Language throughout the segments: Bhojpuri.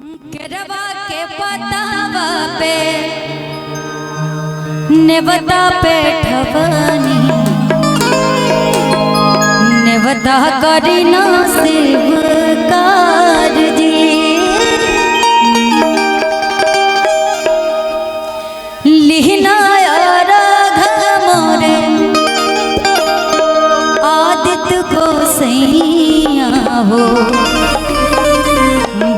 केरवा के पतावा पे नेवता पे ठवनी नेवता करी ना शिवकार जी लिहना राघ मोरे आदित्य को सैया हो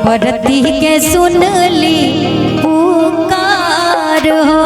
बरती के सुन ली पुकार हो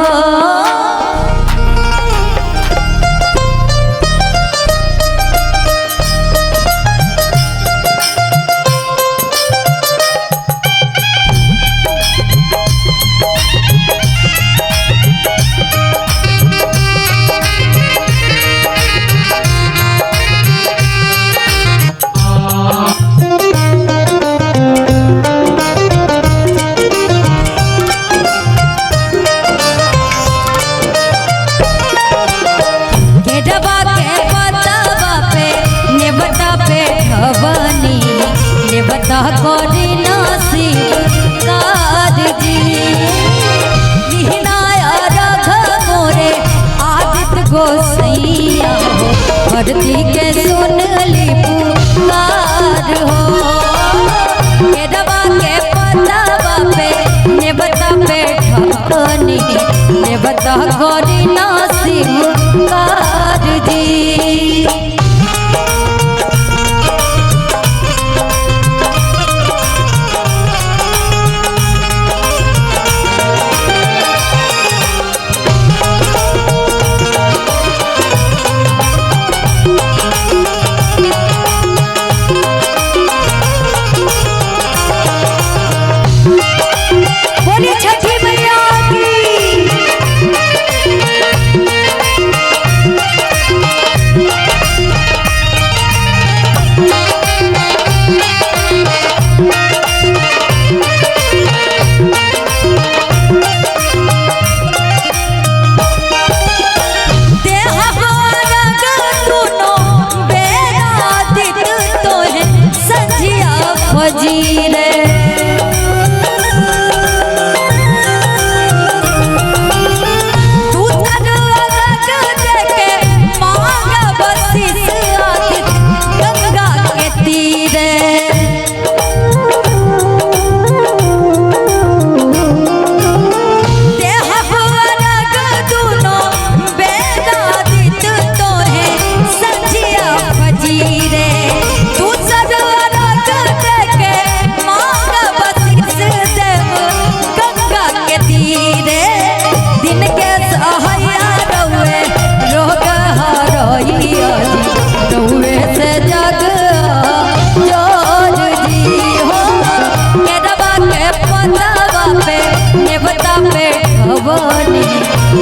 नेवता करी ना शिवकार जी लिहना राघ मोरे आदित्य गोसैया हो भरती के सुन ली पुकार हो केरवा के पतावा पे नेवता पे ठवनी नेवता करी ना शिवकार जी। जीरे तू देके मांगा बसीस गंगा के तीरे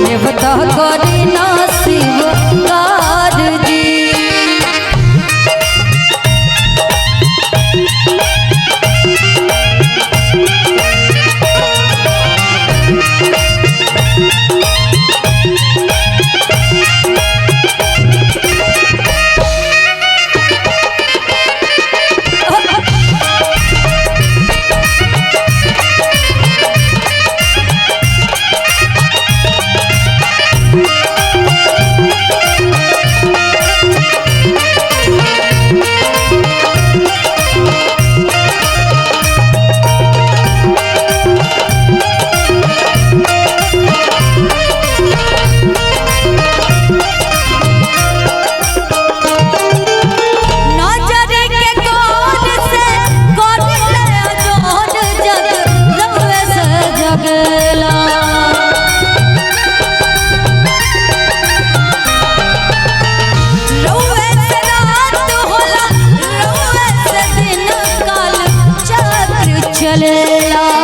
नेवता करी ना शिवकार जी। चलेला